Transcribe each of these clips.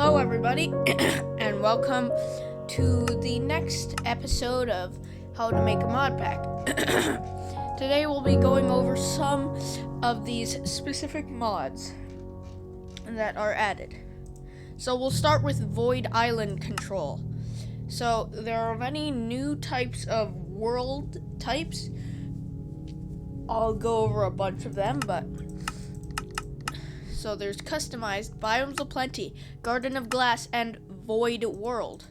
Hello, everybody, and welcome to the next episode of How to Make a Modpack. Today we'll be going over some of these specific mods that are added. So we'll start with Void Island Control. So there are many new types of world types. I'll go over a bunch of them, so there's customized, biomes of plenty, garden of glass, and void world.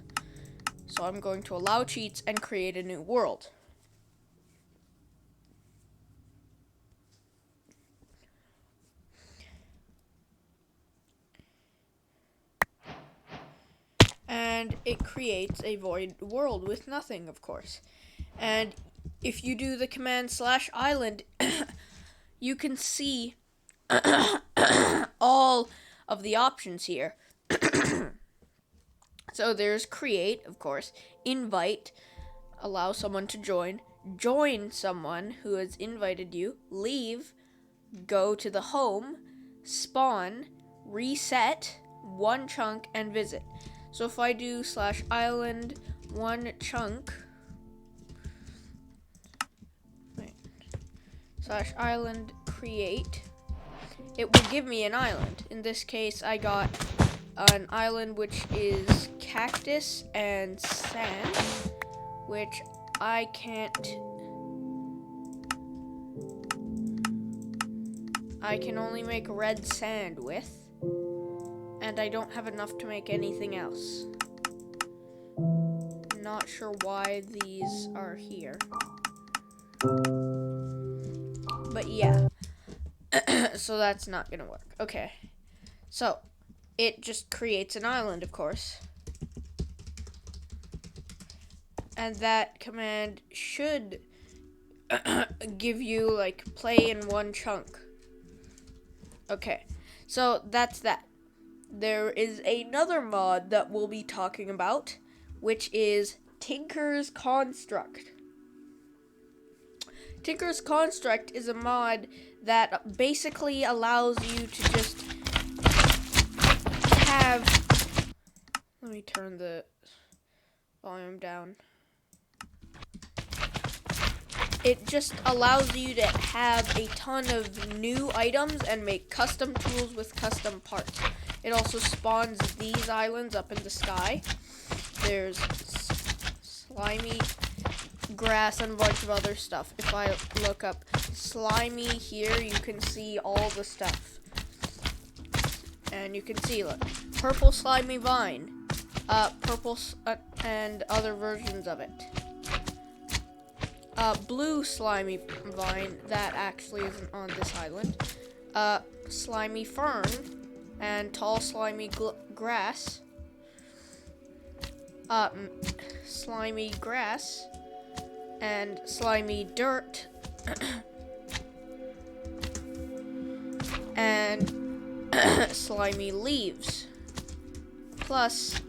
So I'm going to allow cheats and create a new world. And it creates a void world with nothing, of course. And if you do the command /island, you can see all of the options here. So there's create, of course, invite, allow someone to join someone who has invited you, leave, go to the home, spawn, reset, one chunk, and visit. So if I do /island one chunk, /island create, it will give me an island. In this case, I got an island which is cactus and sand, which I can only make red sand with, and I don't have enough to make anything else. Not sure why these are here, but yeah. So that's not gonna work. Okay, so it just creates an island, of course, and that command should give you like play in one chunk. Okay, so that's that. There is another mod that we'll be talking about, which is Tinker's Construct. Tinker's Construct is a mod that basically allows you to just have... Let me turn the volume down. It just allows you to have a ton of new items and make custom tools with custom parts. It also spawns these islands up in the sky. There's slimy grass and a bunch of other stuff. If I look up slimy here, you can see all the stuff. And you can see, look, purple slimy vine, and other versions of it. Blue slimy vine, that actually isn't on this island. Slimy fern, and tall slimy grass. Slimy grass, and slimy dirt, and slimy leaves, plus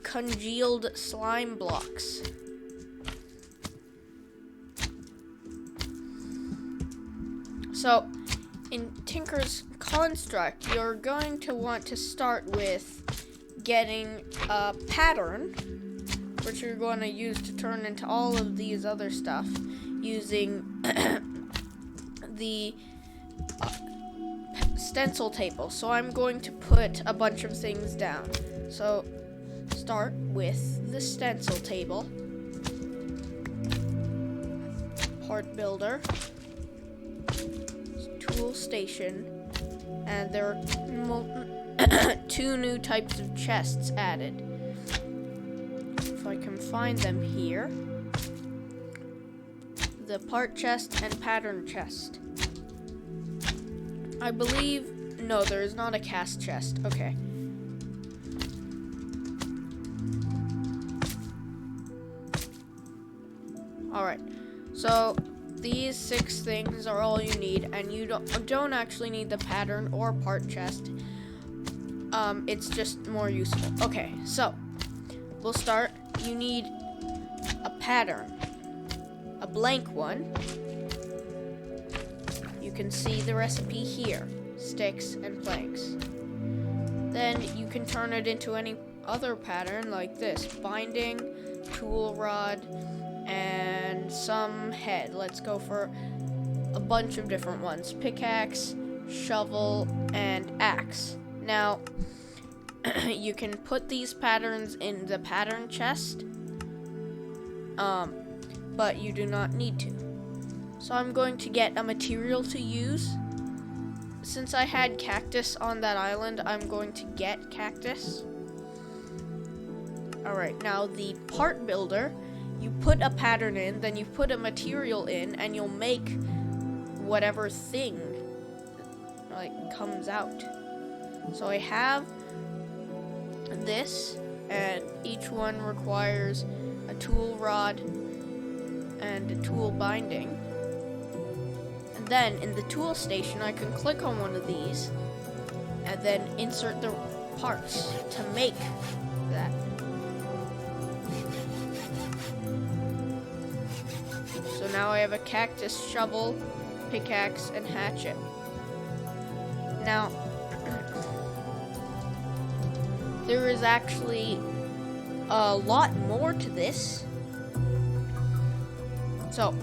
congealed slime blocks. So in Tinker's Construct, you're going to want to start with getting a pattern, which you're going to use to turn into all of these other stuff using the stencil table. So I'm going to put a bunch of things down. So start with the stencil table, part builder, tool station, and there are two new types of chests added. If I can find them here. The part chest and pattern chest. I believe, no, there is not a cast chest. Okay. Alright, so these 6 things are all you need, and you don't actually need the pattern or part chest. It's just more useful. Okay, so we'll start. You need a pattern, a blank one. You can see the recipe here, sticks and planks. then you can turn it into any other pattern like this: binding, tool rod, and some head. Let's go for a bunch of different ones: pickaxe, shovel, and axe. Now you can put these patterns in the pattern chest, but you do not need to. So I'm going to get a material to use. Since I had cactus on that island, I'm going to get cactus. Alright, now the part builder, you put a pattern in, then you put a material in, and you'll make whatever thing comes out. So I have this, and each one requires a tool rod and a tool binding. And then in the tool station, I can click on one of these and then insert the parts to make that. So now I have a cactus, shovel, pickaxe, and hatchet. Now, there is actually a lot more to this. So,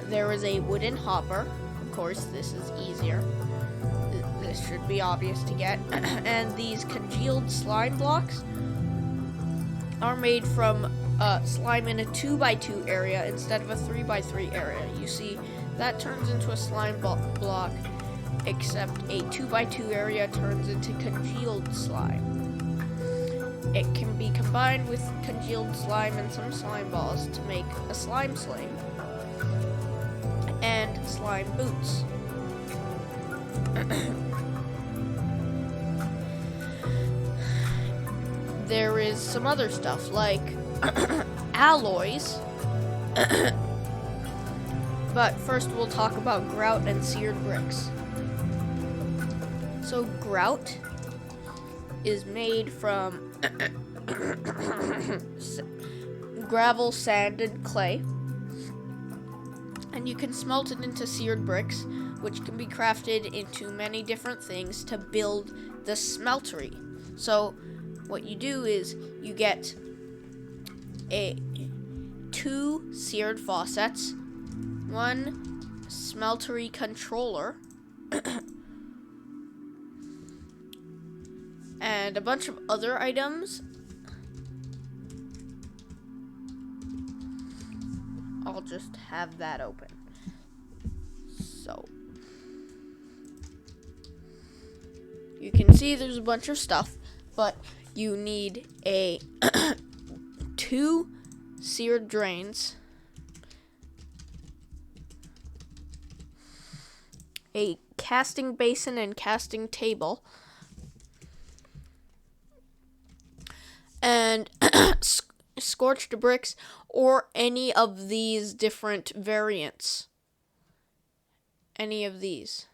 there is a wooden hopper. Of course, this is easier. This should be obvious to get. And these congealed slime blocks are made from slime in a 2x2 area instead of a 3x3 area. You see, that turns into a slime block, except a 2x2 area turns into congealed slime. It can be combined with congealed slime and some slime balls to make a slime sling and slime boots. There is some other stuff like alloys. But first we'll talk about grout and seared bricks. So grout is made from gravel, sand, and clay. And you can smelt it into seared bricks, which can be crafted into many different things to build the smeltery. So what you do is you get 2 seared faucets, 1 smeltery controller, and a bunch of other items. I'll just have that open. So you can see there's a bunch of stuff, but you need 2 seared drains, a casting basin and casting table, and scorched bricks or any of these different variants. Any of these.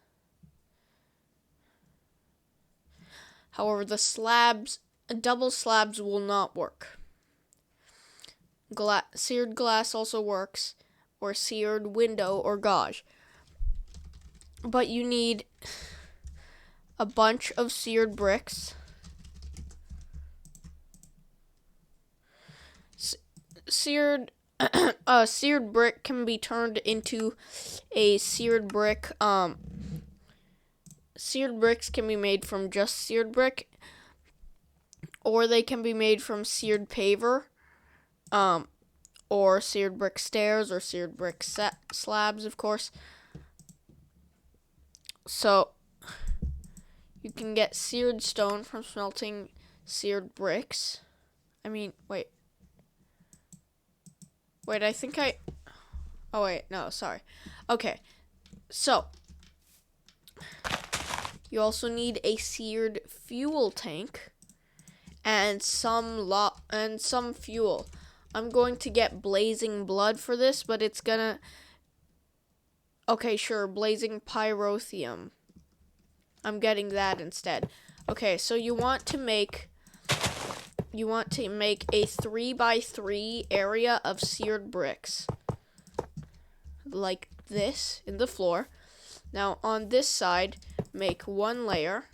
However, the double slabs will not work. Seared glass also works, or seared window or gauge. But you need a bunch of seared bricks. Seared brick can be turned into a seared brick. Seared bricks can be made from just seared brick, or they can be made from seared paver, or seared brick stairs, or seared brick slabs, of course. So you can get seared stone from smelting seared bricks. Wait, I think oh wait, no, sorry. Okay, so you also need a seared fuel tank and some fuel. I'm going to get blazing blood for this, but it's gonna... Okay, sure, blazing pyrotheum. I'm getting that instead. Okay, so you want to make a 3x3 area of seared bricks, like this, in the floor. Now, on this side, make 1 layer,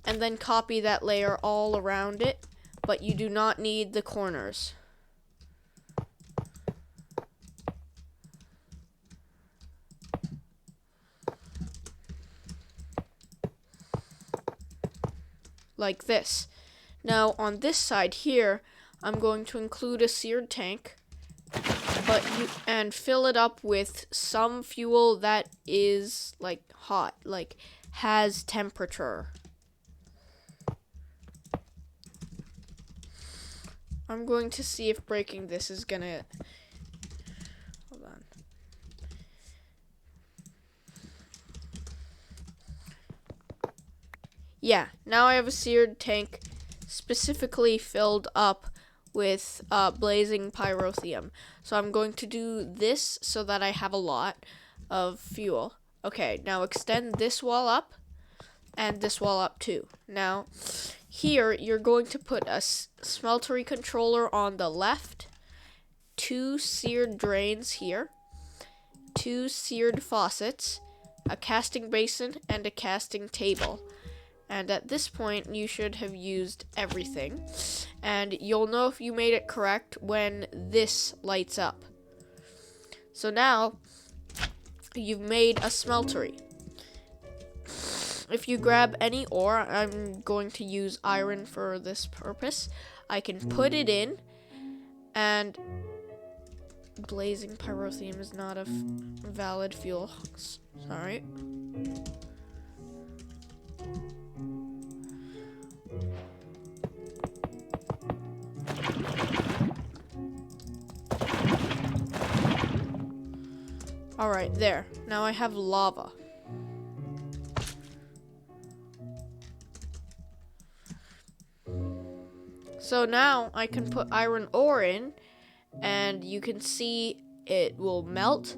and then copy that layer all around it, but you do not need the corners. Like this. Now on this side here, I'm going to include a seared tank, and fill it up with some fuel that is like hot, like has temperature. I'm going to see if breaking this is gonna, hold on. Yeah, now I have a seared tank specifically filled up with blazing pyrotheum. So I'm going to do this so that I have a lot of fuel. Okay, now extend this wall up and this wall up too. Now, here you're going to put a smeltery controller on the left, 2 seared drains here, 2 seared faucets, a casting basin, and a casting table. And at this point, you should have used everything. And you'll know if you made it correct when this lights up. So now, you've made a smeltery. If you grab any ore, I'm going to use iron for this purpose. I can put it in, and blazing pyrotheum is not a valid fuel. Sorry. Alright, there. Now I have lava. So now I can put iron ore in, and you can see it will melt,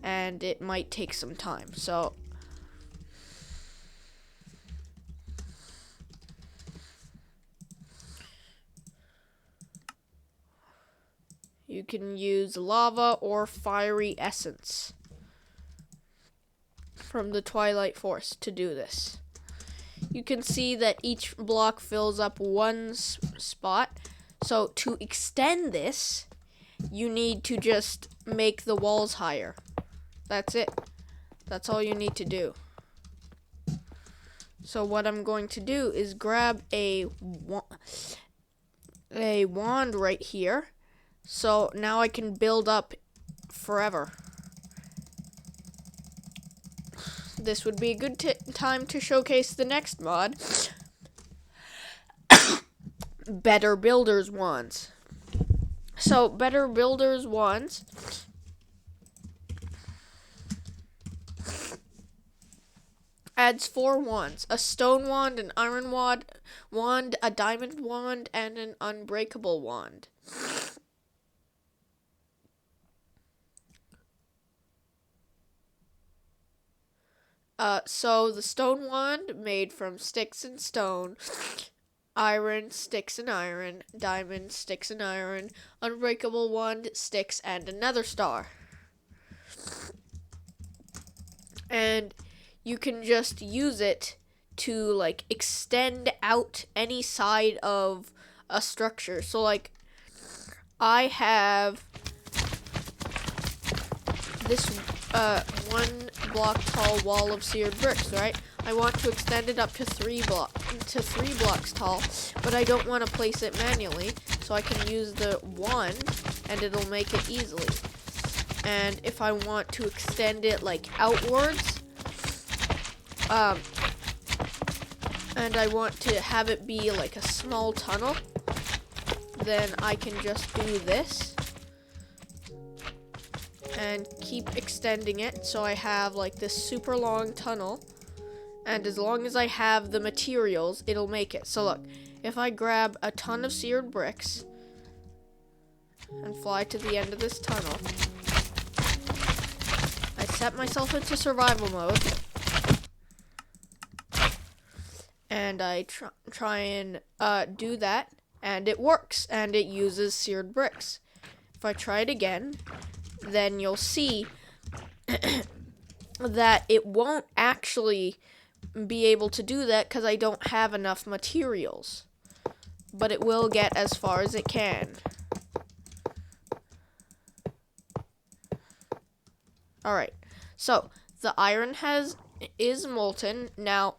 and it might take some time. So you can use lava or fiery essence from the Twilight Force to do this. You can see that each block fills up one spot. So to extend this, you need to just make the walls higher. That's it. That's all you need to do. So what I'm going to do is grab a wand right here. So now I can build up forever. This would be a good time to showcase the next mod. Better Builders Wands. So, Better Builders Wands adds 4 wands. A stone wand, an iron wand, a diamond wand, and an unbreakable wand. So the stone wand made from sticks and stone, iron, sticks and iron, diamond, sticks and iron, unbreakable wand, sticks, and a nether star. And you can just use it to like extend out any side of a structure. So like I have this 1 block tall wall of seared bricks, right? I want to extend it up to 3 blocks tall, but I don't want to place it manually, so I can use the wand and it'll make it easily. And if I want to extend it like outwards, and I want to have it be like a small tunnel, then I can just do this and keep extending it so I have like this super long tunnel, and as long as I have the materials, it'll make it. So look, if I grab a ton of seared bricks and fly to the end of this tunnel, I set myself into survival mode, and I try and do that, and it works, and it uses seared bricks. If I try it again, then you'll see that it won't actually be able to do that because I don't have enough materials. But it will get as far as it can. Alright, so the iron is molten. Now,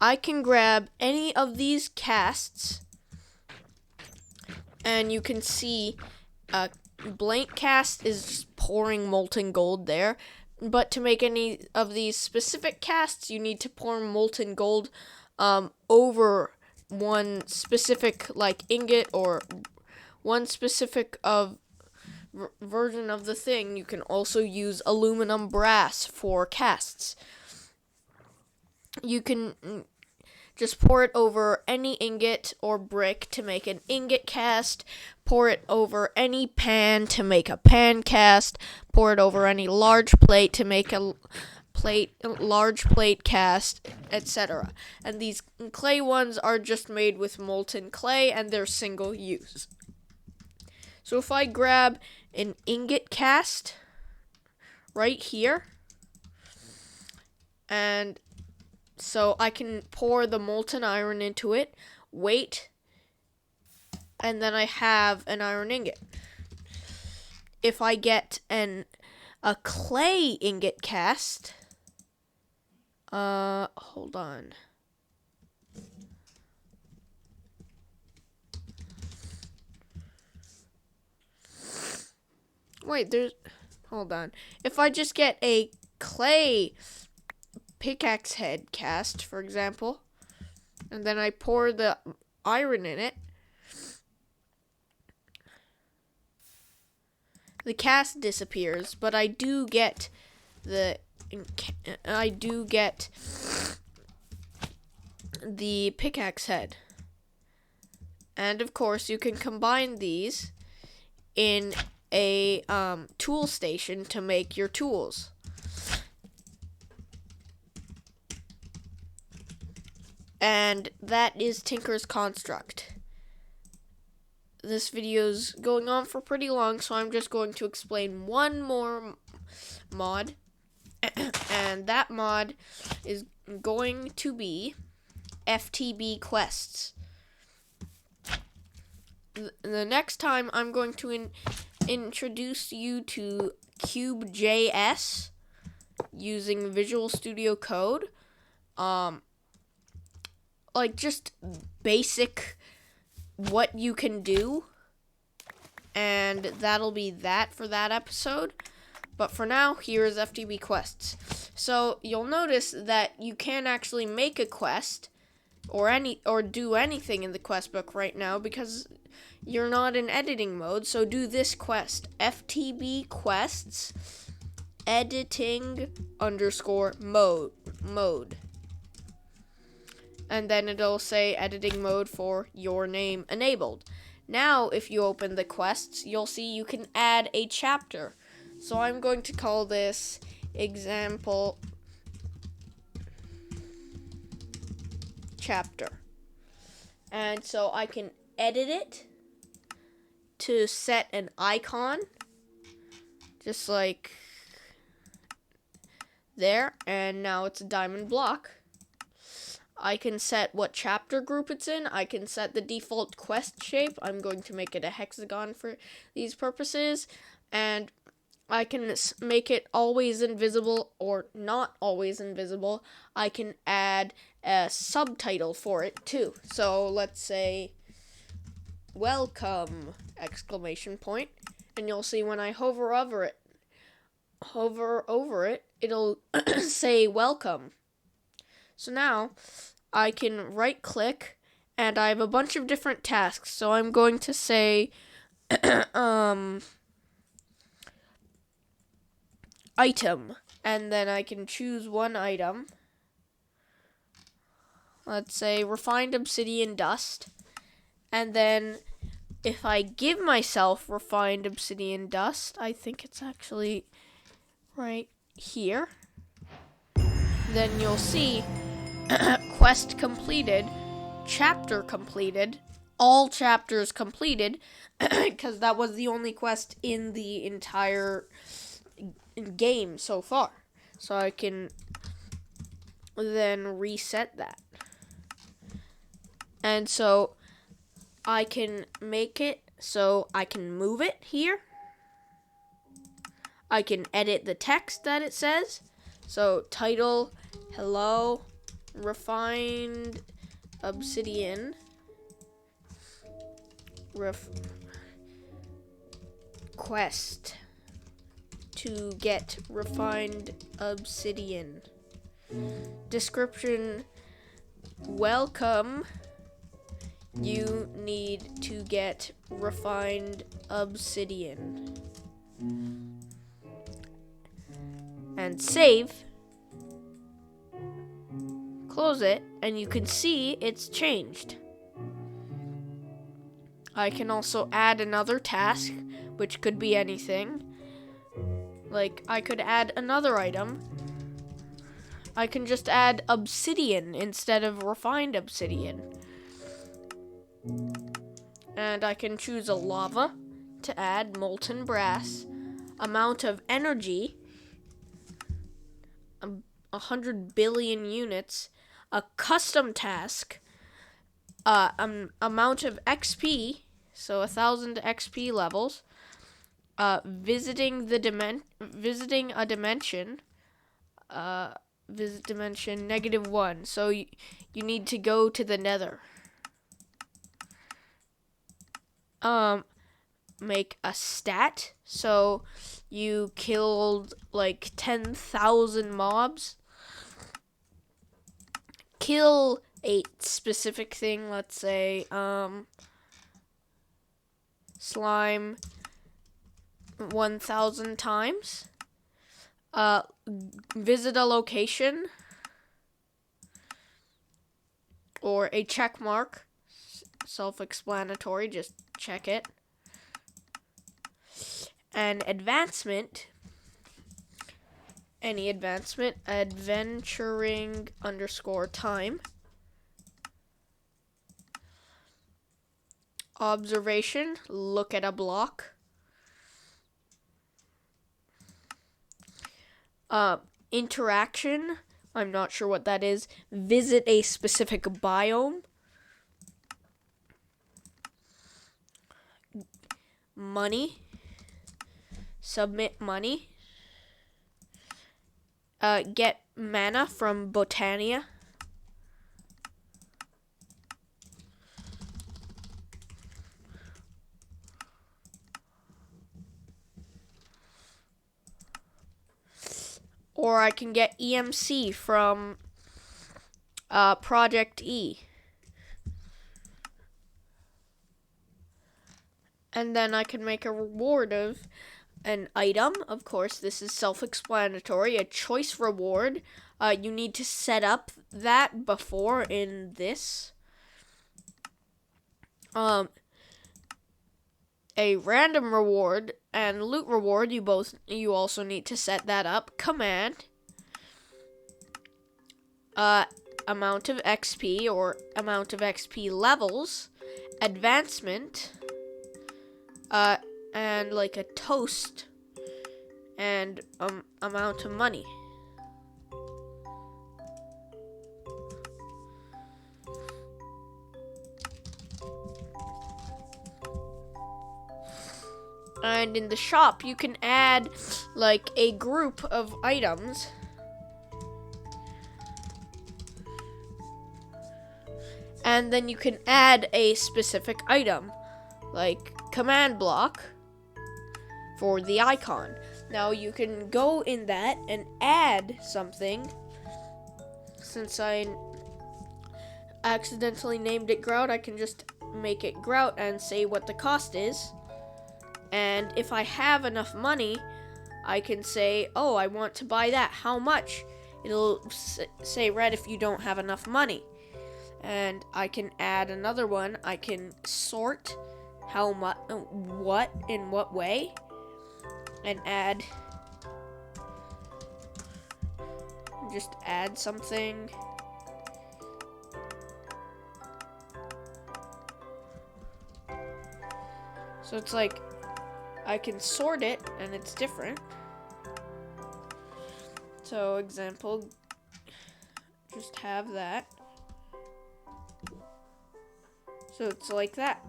I can grab any of these casts, and you can see a blank cast is just pouring molten gold there. But to make any of these specific casts, you need to pour molten gold over one specific ingot or one specific version of the thing. You can also use aluminum brass for casts. You can just pour it over any ingot or brick to make an ingot cast. Pour it over any pan to make a pan cast. Pour it over any large plate to make a large plate cast, etc. And these clay ones are just made with molten clay, and they're single use. So if I grab an ingot cast right here, and so I can pour the molten iron into it, wait, and then I have an iron ingot. If I get a clay ingot cast, hold on. Wait, hold on. If I just get a clay pickaxe head cast, for example, and then I pour the iron in it, the cast disappears, but I do get the pickaxe head. And of course, you can combine these in a tool station to make your tools. And that is Tinker's Construct. This video's going on for pretty long, so I'm just going to explain one more mod. And that mod is going to be FTB quests. The next time I'm going to introduce you to Cube.js using Visual Studio Code. Just basic what you can do. And that'll be that for that episode. But for now, here is FTB quests. So you'll notice that you can't actually make a quest or do anything in the quest book right now because you're not in editing mode. So do this quest, FTB quests editing _mode. And then it'll say editing mode for your name enabled. Now, if you open the quests, you'll see you can add a chapter. So I'm going to call this example chapter. And so I can edit it to set an icon, just like there. And now it's a diamond block. I can set what chapter group it's in. I can set the default quest shape. I'm going to make it a hexagon for these purposes. And I can make it always invisible or not always invisible. I can add a subtitle for it too. So let's say, welcome, ! And you'll see when I hover over it, it'll say welcome. So now I can right click and I have a bunch of different tasks. So I'm going to say item, and then I can choose one item. Let's say refined obsidian dust. And then if I give myself refined obsidian dust, I think it's actually right here, then you'll see quest completed, chapter completed, all chapters completed, because that was the only quest in the entire game so far. So I can then reset that. And so I can make it so I can move it here. I can edit the text that it says. So title, hello, refined obsidian. Quest to get refined obsidian. Description, welcome. You need to get refined obsidian. And save. Close it, and you can see it's changed. I can also add another task, which could be anything. Like, I could add another item. I can just add obsidian instead of refined obsidian. And I can choose a lava to add molten brass. Amount of energy, 100 billion units. A custom task, amount of XP, so 1,000 XP levels. Visiting a dimension. Visit dimension -1. So you need to go to the Nether. Make a stat. So you killed like 10,000 mobs. Kill a specific thing. Let's say slime 1,000 times. Visit a location or a check mark. Self-explanatory, just check it. And advancement, any advancement, adventuring _time. Observation, look at a block. Interaction, I'm not sure what that is. Visit a specific biome. Money, submit money. Get mana from Botania. Or I can get EMC from Project E. And then I can make a reward of an item. Of course, this is self-explanatory. A choice reward. You need to set up that before in this. A random reward and loot reward, you also need to set that up. Command, amount of XP or amount of XP levels, advancement, and like a toast, and amount of money. And in the shop, you can add like a group of items. And then you can add a specific item, like command block for the icon. Now you can go in that and add something. Since I accidentally named it grout, I can just make it grout and say what the cost is. And if I have enough money, I can say, oh, I want to buy that. How much? It'll say red if you don't have enough money. And I can add another one. I can sort how much, what, in what way, and add, just add something. So it's like, I can sort it, and it's different. So, example, just have that. So it's like that.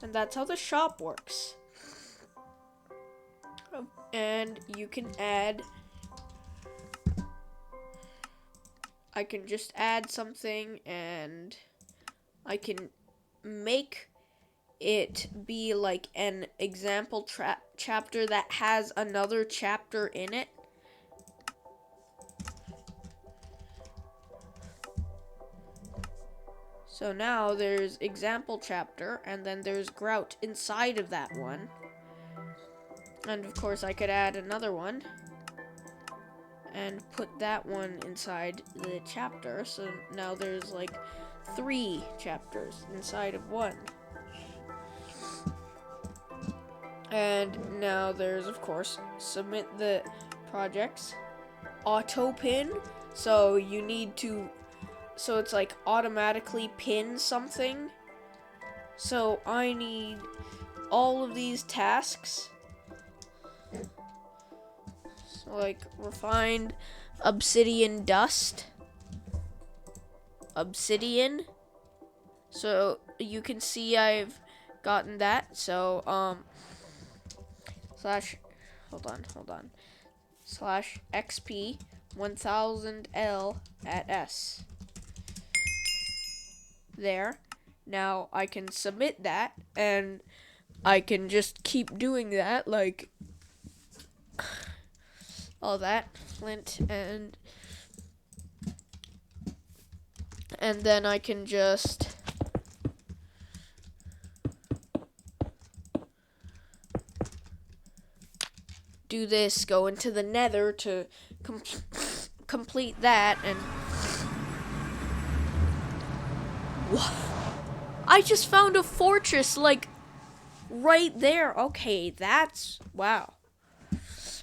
And that's how the shop works. And you can add, I can just add something and I can make it be like an example chapter that has another chapter in it. So now there's example chapter, and then there's grout inside of that one. And of course I could add another one and put that one inside the chapter. So now there's like 3 chapters inside of one. And now there's, of course, submit the projects. Auto pin. So you need to, so it's like automatically pin something. So I need all of these tasks. So like refined obsidian dust. Obsidian. So you can see I've gotten that. So slash, hold on. Slash XP 1000L at S. There. Now I can submit that, and I can just keep doing that, like all that, flint, and then I can just do this, go into the nether to complete that, and I just found a fortress, like, right there. Okay, that's, wow.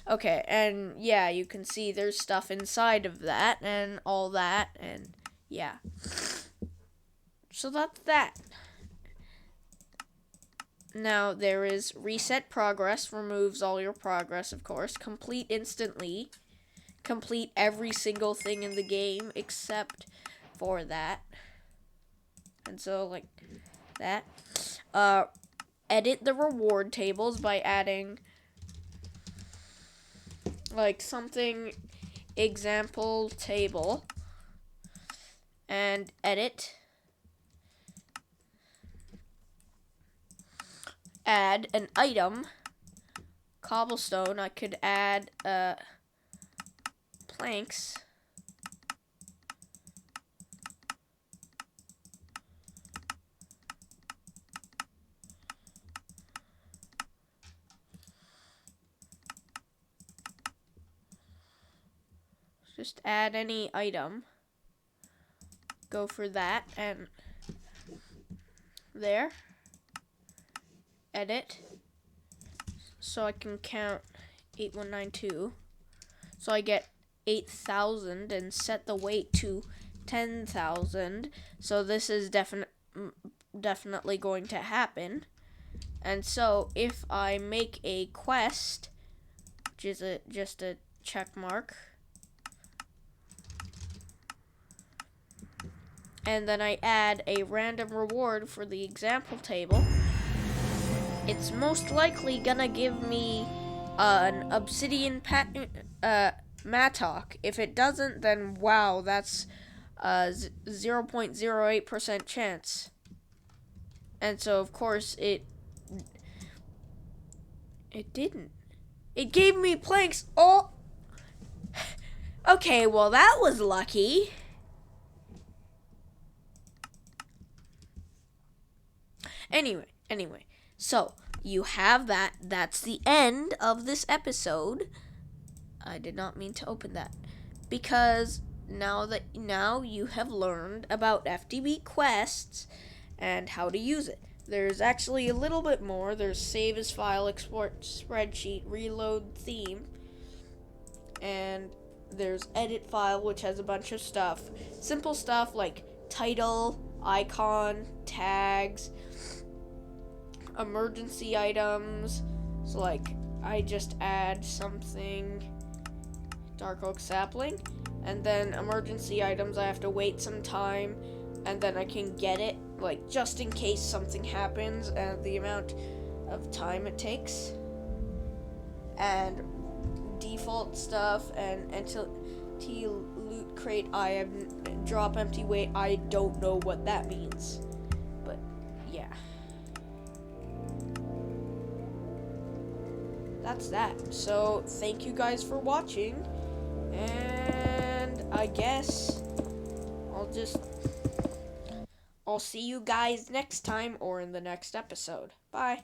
Okay, and yeah, you can see there's stuff inside of that, and all that, and yeah. So that's that. Now, there is reset progress, removes all your progress, of course. Complete instantly. Complete every single thing in the game except for that. And so, like, that. Edit the reward tables by adding, like, something, example table. And edit. Add an item. Cobblestone. I could add planks. Just add any item. Go for that, and there. Edit. So I can count 8192. So I get 8,000 and set the weight to 10,000. So this is definitely going to happen. And so if I make a quest, which is just a check mark, and then I add a random reward for the example table, it's most likely gonna give me an obsidian mattock. If it doesn't, then wow, that's 0.08% chance. And so of course it didn't. It gave me planks. Oh, okay, well that was lucky. Anyway, so you have that. That's the end of this episode. I did not mean to open that, because now you have learned about FTB quests and how to use it. There's actually a little bit more. There's save as file, export spreadsheet, reload theme, and there's edit file, which has a bunch of stuff. Simple stuff like title, icon, tags, emergency items. So like I just add something, dark oak sapling, and then emergency items I have to wait some time, and then I can get it, like just in case something happens, and the amount of time it takes. And default stuff and loot crate, I have drop empty weight. I don't know what that means, but yeah, that's that. So thank you guys for watching, and I guess I'll see you guys next time or in the next episode. Bye.